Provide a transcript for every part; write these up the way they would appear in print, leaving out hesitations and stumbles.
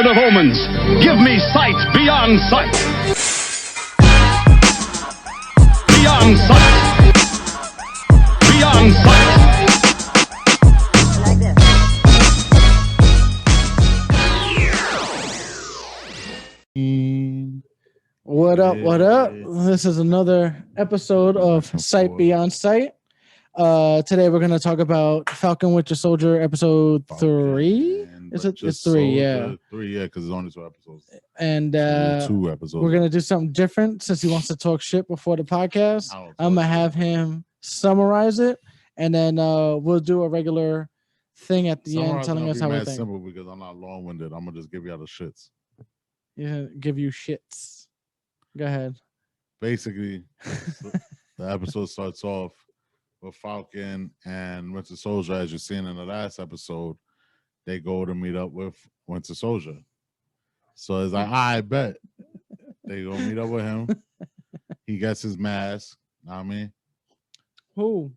Lord of Omens, give me sight beyond sight. Beyond sight. Beyond sight. What up? What up? This is another episode of Sight Beyond Sight. Today we're gonna talk about Falcon Winter Soldier episode 3. Is it? It's 3, yeah. 3, yeah, because it's only 2 episodes. And 2 episodes. we're gonna do something different since he wants to talk shit before the podcast. I'm gonna have him summarize it, and then we'll do a regular thing at the end, telling us how we think. Simple because I'm not long-winded. I'm gonna just give you all the shits. Yeah, give you shits. Go ahead. Basically, the episode starts off with Falcon and Winter Soldier, as you've seen in the last episode. They go to meet up with Winter Soldier. So it's like, I bet. They go meet up with him. He gets his mask. Know what I mean? Who?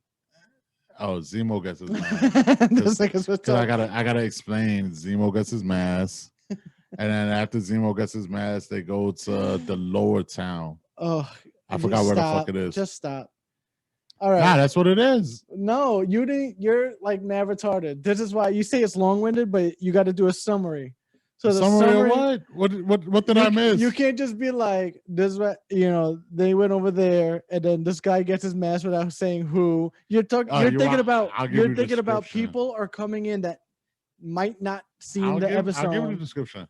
Oh, Zemo gets his mask. Because I gotta explain. Zemo gets his mask. And then after Zemo gets his mask, they go to the lower town. Oh, I forgot where the fuck it is. Just stop. All right. Nah, that's what it is. No, you didn't. You're like mad retarded. This is why you say it's long-winded, but you got to do a summary. So the summary of what did I miss? You can't just be like, this is what, they went over there and then this guy gets his mask without saying who. You're thinking about people are coming in that might not see the episode. I'll give you the description.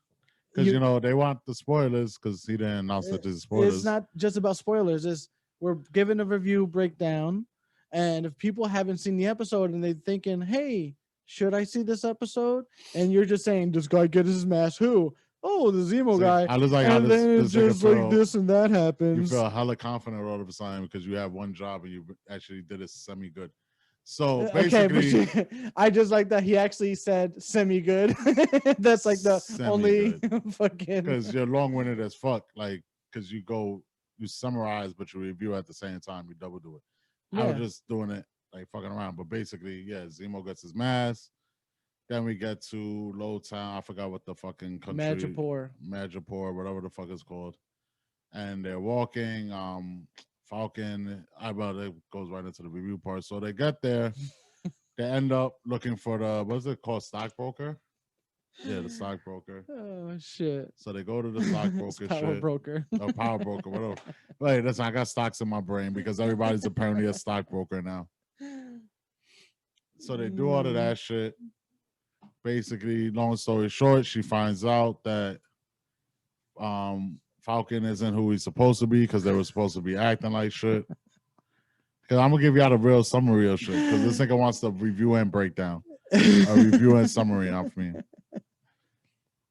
Because, they want the spoilers because he didn't announce that there's spoilers. It's not just about spoilers. We're giving a review breakdown. And if people haven't seen the episode and they're thinking, hey, should I see this episode? And you're just saying, this guy gets his mask. Who? Oh, the Zemo guy. I was like, and then it's just like this and that happens. You feel hella confident all of a sudden because you have one job and you actually did it semi-good. So basically, okay, but I just like that he actually said semi-good. That's like the only fucking. Because you're long-winded as fuck. Like, because you summarize, but you review at the same time. You double do it. Yeah. I was just doing it like fucking around. But basically, yeah, Zemo gets his mask. Then we get to Low Town. I forgot what the fucking country. Madripoor, whatever the fuck it's called. And they're walking. Falcon, it goes right into the review part. So they get there. They end up looking for what's it called? Stockbroker? Yeah, the stockbroker. Oh, shit. So they go to the stockbroker power broker. Oh, power broker, whatever. Wait, I got stocks in my brain because everybody's apparently a stockbroker now. So they do all of that shit. Basically, long story short, she finds out that Falcon isn't who he's supposed to be because they were supposed to be acting like shit. Because I'm going to give you out a real summary of shit because this nigga wants the review and breakdown. A review and summary off me.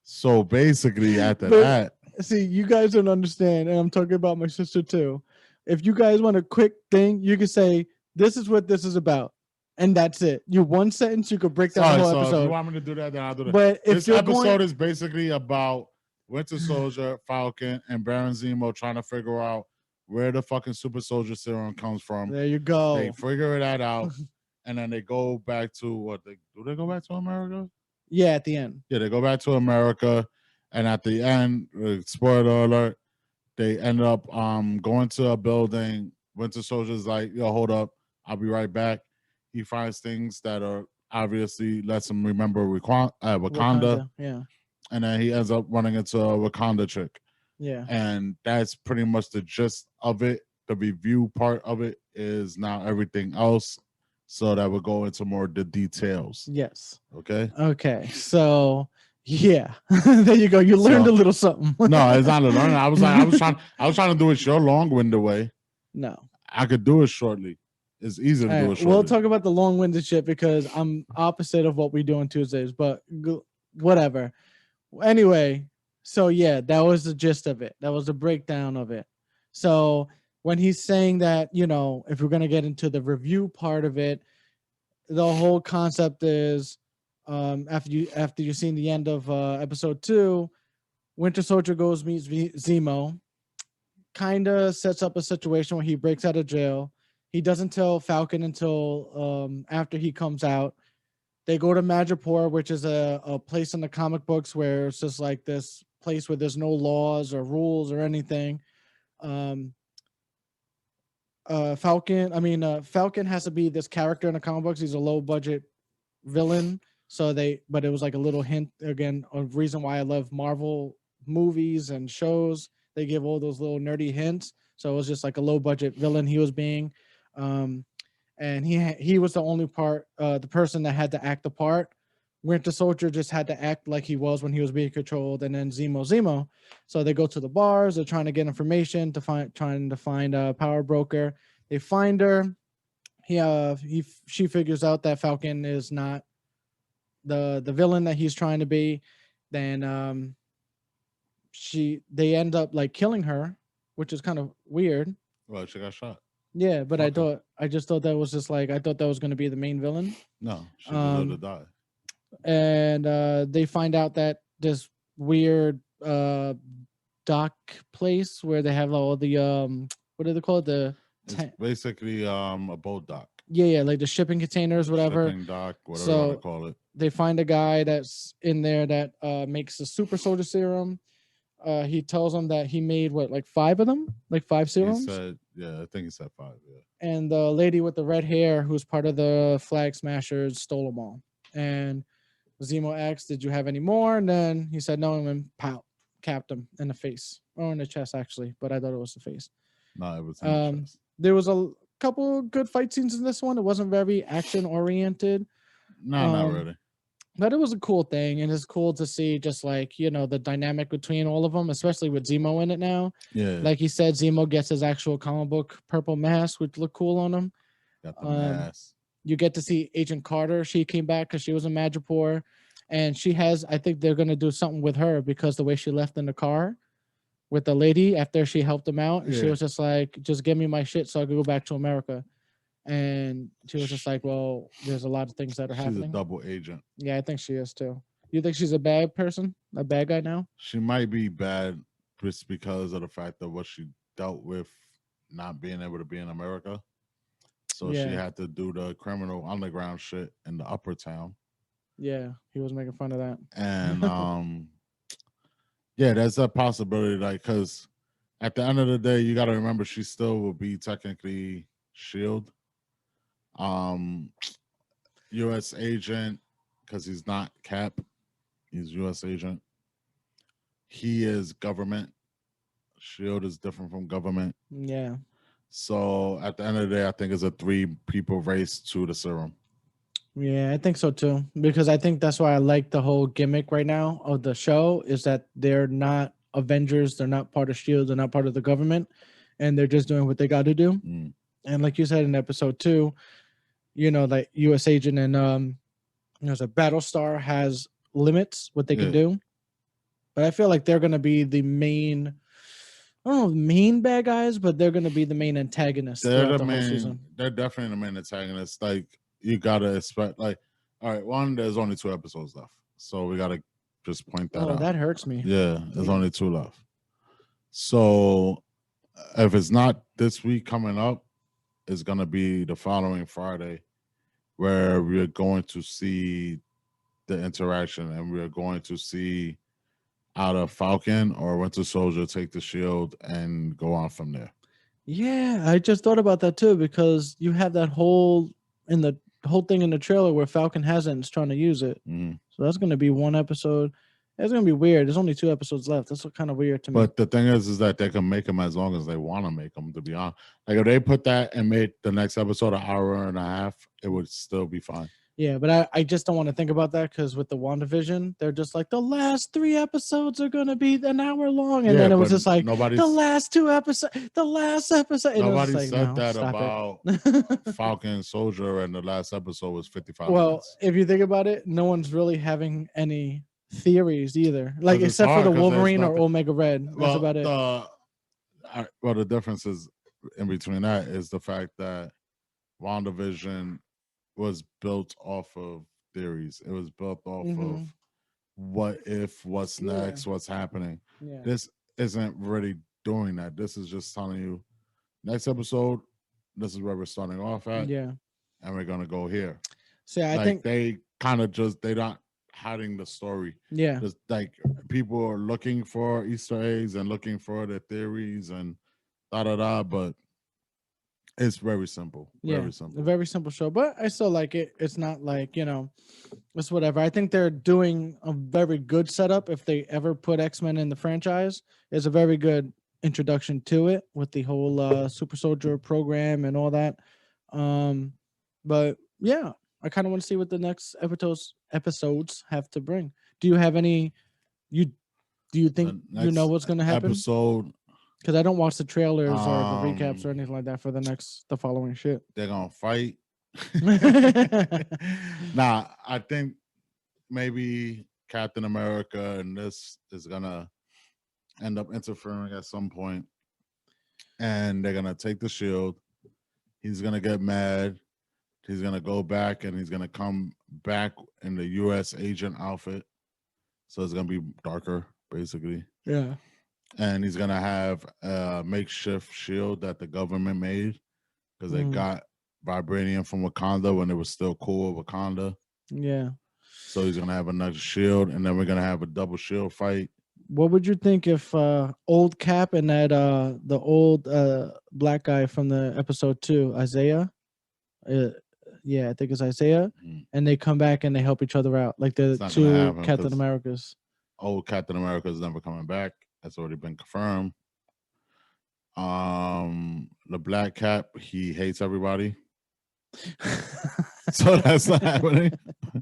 So basically, after that. See, you guys don't understand, and I'm talking about my sister too. If you guys want a quick thing, you can say, this is what this is about. And that's it. You one sentence, you could break down the whole episode. If you want me to do that, then I'll do that. But if this episode is basically about Winter Soldier, Falcon, and Baron Zemo trying to figure out where the fucking super soldier serum comes from. There you go. They figure that out, and then they go back to do they go back to America? Yeah, at the end. Yeah, they go back to America, and at the end, spoiler alert, they end up going to a building. Winter Soldier's like, yo, hold up, I'll be right back. He finds things that are obviously lets him remember Wakanda. Yeah. And then he ends up running into a Wakanda chick. Yeah. And that's pretty much the gist of it. The review part of it is now everything else. So that would go into more the details. Yes. Okay. Okay. So yeah. There you go. You learned a little something. No, it's not a learning. I was trying to do it your long-winded way. No. I could do it shortly. It's easy to do it shortly. We'll talk about the long-winded shit because I'm opposite of what we do on Tuesdays, but whatever. Anyway, so yeah, that was the gist of it. That was the breakdown of it. So when he's saying that, if we're going to get into the review part of it, the whole concept is after you've seen the end of episode 2, Winter Soldier goes meets Zemo, kind of sets up a situation where he breaks out of jail. He doesn't tell Falcon until after he comes out. They go to Madripoor, which is a place in the comic books where it's just like this place where there's no laws or rules or anything. Um, Falcon has to be this character in the comic books. He's a low budget villain. But it was like a little hint again, a reason why I love Marvel movies and shows. They give all those little nerdy hints. So it was just like a low budget villain he was being. Um, and he was the only the person that had to act the part. Winter Soldier just had to act like he was when he was being controlled, and then Zemo. So they go to the bars. They're trying to get information trying to find a power broker. They find her. She figures out that Falcon is not the villain that he's trying to be. Then they end up like killing her, which is kind of weird. Well, she got shot. Yeah, but I just thought that was just like I thought that was going to be the main villain. No, she deserved to die. And they find out that this weird dock place where they have all the what do they call it? It's basically a boat dock. Yeah, like the shipping containers, whatever. Shipping dock, whatever you want to call it. They find a guy that's in there that makes a super soldier serum. He tells them that he made like 5 of them, like 5 serums. He said, yeah, I think he said 5. Yeah. And the lady with the red hair, who's part of the Flag Smashers, stole them all. And Zemo asked, "Did you have any more?" And then he said no, and then pow, capped him in the face or in the chest actually, but I thought it was the face. No, it was in the chest. There was a couple good fight scenes in this one. It wasn't very action oriented. No, not really. But it was a cool thing, and it's cool to see just like, the dynamic between all of them, especially with Zemo in it now. Yeah. Like he said, Zemo gets his actual comic book purple mask, which looked cool on him. Got the mask. You get to see Agent Carter. She came back because she was in Madripoor, and I think they're going to do something with her because the way she left in the car with the lady after she helped him out, and she was just like, just give me my shit so I can go back to America. And she was just like, well, there's a lot of things that are happening. She's a double agent. Yeah, I think she is too. You think she's a bad person? A bad guy now? She might be bad just because of the fact of what she dealt with not being able to be in America. So she had to do the criminal underground shit in the upper town. Yeah, he was making fun of that. And yeah, there's a possibility, like, because at the end of the day, you got to remember she still will be technically SHIELD. U.S. agent, because he's not Cap, he's U.S. agent. He is government. SHIELD is different from government. Yeah. So at the end of the day, I think it's a 3-people race to the serum. Yeah, I think so too. Because I think that's why I like the whole gimmick right now of the show is that they're not Avengers, they're not part of SHIELD, they're not part of the government, and they're just doing what they got to do. And like you said in episode 2, like U.S. agent and there's a Battlestar has limits what they can do. But I feel like they're gonna be the main, I don't know, main bad guys, but they're gonna be the main antagonists. They're the main. They're definitely the main antagonists. Like you gotta expect. Like, all right, there's only 2 episodes left, so we gotta just point that out. Oh, that hurts me. Yeah, there's only 2 left. So if it's not this week coming up, it's gonna be the following Friday, where we're going to see the interaction, and we're going to see either Falcon or Winter Soldier take the shield and go on from there. Yeah, I just thought about that too, because you have that whole thing in the trailer where Falcon has it and is trying to use it. So that's going to be 1 episode. It's going to be weird. There's only 2 episodes left. That's kind of weird to me. But the thing is that they can make them as long as they want to make them, to be honest. Like if they put that and made the next episode an hour and a half, it would still be fine. Yeah, but I just don't want to think about that because with the WandaVision, they're just like the last 3 episodes are going to be an hour long. And then it was just like the last 2 episodes, the last episode. Nobody said that about Falcon Soldier, and the last episode was 55 minutes. Well, if you think about it, no one's really having any theories either, like except for the Wolverine or Omega Red. That's about it. Well, the difference is in between that is the fact that WandaVision was built off of theories. It was built off of what if, what's next, what's happening. This isn't really doing that. This is just telling you next episode, this is where we're starting off at. And we're gonna go here. So I think they kind of just they're not hiding the story. Yeah. Just like people are looking for Easter eggs and looking for the theories and but it's very simple. Yeah, Very simple. a very simple show, but I still like it. It's not like, you know, it's whatever. I think they're doing a very good setup. If they ever put X-Men in the franchise, it's a very good introduction to it with the whole super soldier program and all that. But yeah, I kind of want to see what the next episodes have to bring. Do you have any do you think you know what's going to happen? Episode, because I don't watch the trailers or the recaps or anything like that for the following shit. They're gonna fight. Nah, I think maybe Captain America and this is gonna end up interfering at some point, and they're gonna take the shield. He's gonna get mad. He's gonna go back and he's gonna come back in the U.S. agent outfit, so it's gonna be darker, basically. Yeah. And he's gonna have a makeshift shield that the government made because they got vibranium from Wakanda when it was still cool with Wakanda. Yeah. So he's gonna have another shield, and then we're gonna have a double shield fight. What would you think if old Cap and that the old black guy from the episode 2, Isaiah? Yeah, I think it's Isaiah, and they come back and they help each other out, like the two Captain Americas. Old Captain America is never coming back. That's already been confirmed. The Black Cap, he hates everybody. So that's not happening. He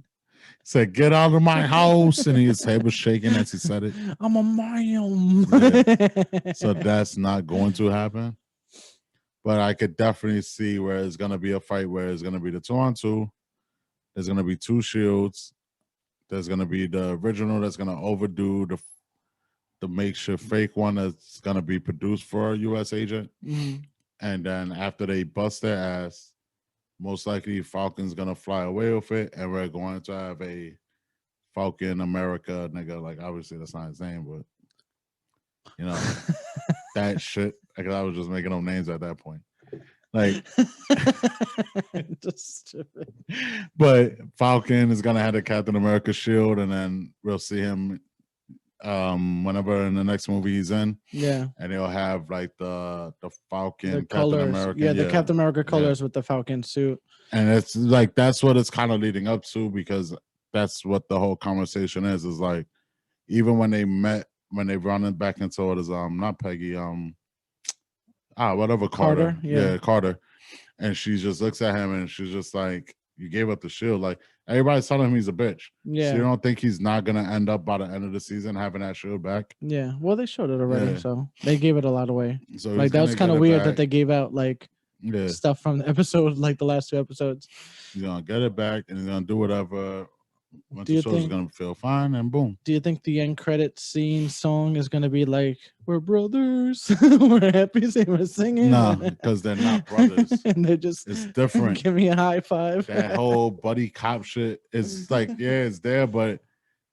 said, "Get out of my house," and his head was shaking as he said it. I'm a man. Yeah. So that's not going to happen. But I could definitely see where it's gonna be a fight where it's gonna be the 2-on-2. There's gonna be 2 shields. There's gonna be the original that's gonna overdo the makeshift fake one that's gonna be produced for a U.S. agent. And then after they bust their ass, most likely Falcon's gonna fly away with it, and we're going to have a Falcon America nigga. Like, obviously that's not his name, but you know that shit. Like, I was just making up names at that point. Like, just stupid. But Falcon is gonna have the Captain America shield, and then we'll see him whenever in the next movie he's in. Yeah. And he'll have like the Falcon, the colors. Captain America. Yeah, the Captain America colors with the Falcon suit. And it's like that's what it's kind of leading up to, because that's what the whole conversation is like, even when they met, when they run it back into what is not Peggy, whatever, Carter. Yeah, Carter. And she just looks at him and she's just like, "You gave up the shield." Like, everybody's telling him he's a bitch. Yeah. So you don't think he's not gonna end up by the end of the season having that shield back? Yeah. Well, they showed it already, so they gave it a lot away. So like, that was kind of weird that they gave out like yeah. stuff from the episode, like the last two episodes. He's gonna get it back, and he's gonna do whatever. Once the show's gonna feel fine, and boom. Do you think the end credit scene song is gonna be like, "We're brothers, we're happy, we're singing"? No, because they're not brothers, and they're just it's different. Give me a high five. That whole buddy cop shit is like, yeah, it's there, but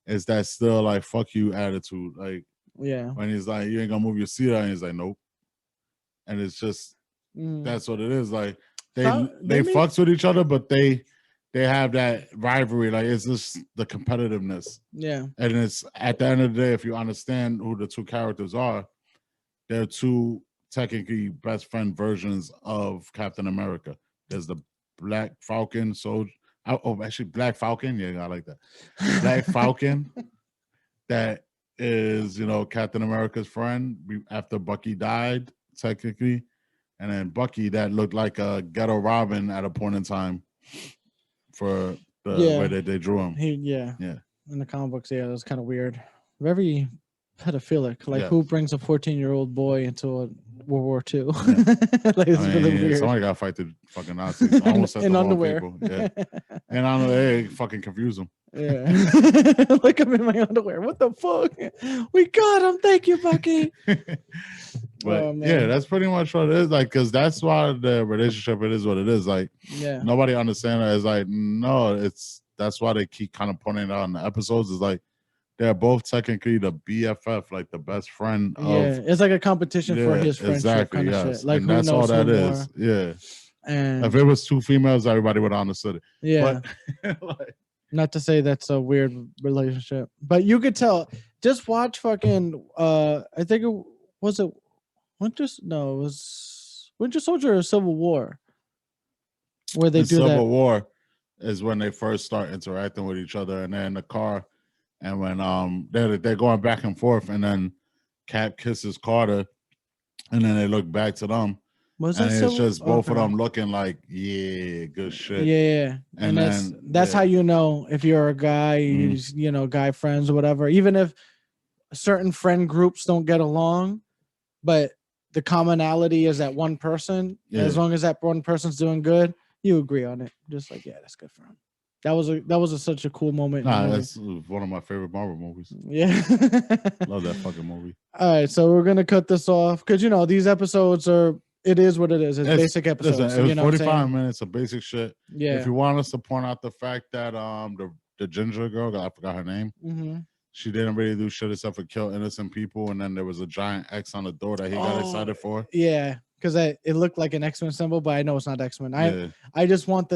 it's that still like fuck you attitude. Like, yeah, when he's like, "You ain't gonna move your seat out," and he's like, "Nope," and it's just that's what it is. Like, they fucks with each other, but they have that rivalry. Like, it's just the competitiveness. Yeah. And it's at the end of the day, if you understand who the two characters are, they're two technically best friend versions of Captain America. There's the Black Falcon soldier. Oh, actually, Black Falcon. Yeah, I like that. Black Falcon. That is, Captain America's friend after Bucky died, technically. And then Bucky, that looked like a ghetto Robin at a point in time. For the way that they drew him. Yeah. In the comic books, it was kind of weird. Very pedophilic. Like, who brings a 14-year-old boy into a World War II? Like, it's really weird. Somebody got to fight the fucking Nazis. Almost in underwear. People. Yeah. And underwear, fucking confuse them. Yeah. Like, I'm in my underwear. What the fuck? We got him. Thank you, Bucky. But that's pretty much what it is. Like, because that's why the relationship, it is what it is. Like, nobody understands it. It's like, no, that's why they keep kind of pointing it out in the episodes. Is like, they're both technically the BFF, like the best friend of. Yeah, it's like a competition for his friendship. Exactly, kind of shit. Like, and that's all that is. Yeah. And if it was two females, everybody would have understood it. Yeah. But, like, Not to say that's a weird relationship, but you could tell. Just watch fucking. I think it was it Winter. No, it was Winter Soldier or Civil War, where they In do Civil that. War is when they first start interacting with each other, and they're in the car, and when they're going back and forth, and then Cap kisses Carter, and then they look back to them, Was and it it's Civil? just both of Okay. them looking like, yeah, good shit. Yeah, and that's how you know if you're a guy, you know, guy friends or whatever. Even if certain friend groups don't get along, but the commonality is that one person. As long as that one person's doing good, you agree on it. Just like, yeah, that's good for him. That was such a cool moment. Nah, that's one of my favorite Marvel movies. Yeah, love that fucking movie. All right, so we're gonna cut this off because you know these episodes are. It is what it is. It's basic episodes. Listen, it was you know 45 minutes of basic shit. Yeah. If you want us to point out the fact that the ginger girl, I forgot her name, she didn't really do shit except for kill innocent people, and then there was a giant X on the door that he got excited for. Yeah, because it looked like an X-Men symbol, but I know it's not X-Men. I just want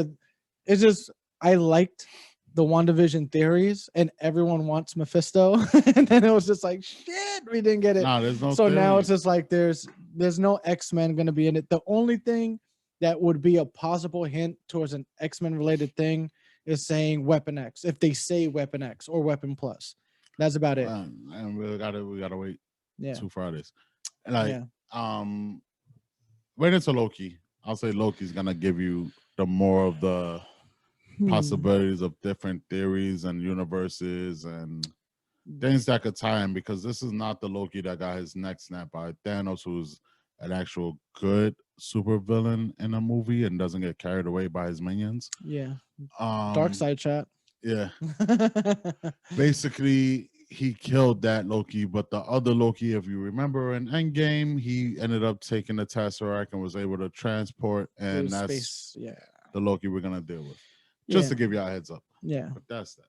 it's just I liked the WandaVision theories, and everyone wants Mephisto, and then it was just like shit, we didn't get it. Nah, there's no. So now it's just like there's no X-Men gonna be in it. The only thing that would be a possible hint towards an X-Men related thing is saying Weapon X. If they say Weapon X or Weapon Plus, that's about it. And we gotta wait. Yeah, 2 Fridays. Like wait until Loki. I'll say Loki's gonna give you the more of the possibilities of different theories and universes and things that could tie in, because this is not the Loki that got his neck snapped by Thanos, who's an actual good super villain in a movie and doesn't get carried away by his minions. Yeah. Dark side chat. Yeah. Basically, he killed that Loki, but the other Loki, if you remember in Endgame, he ended up taking the Tesseract and was able to transport, and that's the Loki we're gonna deal with. Just to give you a heads up. Yeah. But that's that.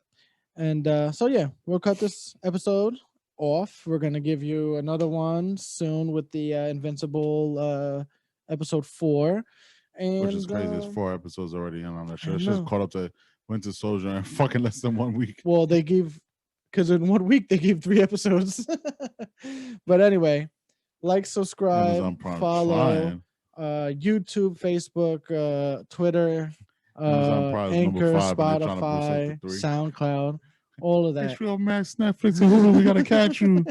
And so yeah, we'll cut this episode off. We're gonna give you another one soon with the Invincible episode 4. And which is crazy. There's 4 episodes already in on that show. It's just caught up to Winter Soldier in fucking less than 1 week. Well, they gave because in 1 week they gave 3 episodes. But anyway, like, subscribe, follow YouTube, Facebook, Twitter, Anchor, Spotify, SoundCloud, all of that. HBO Max, Netflix, and Hulu, we gotta catch you.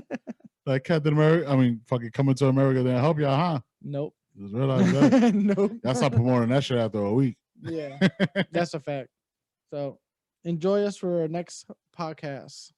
Like Captain America, I mean, fucking Coming to America, then help y'all, huh? Nope. Just realize that. Nope. Y'all stop promoting that shit after a week. Yeah, that's a fact. So enjoy us for our next podcast.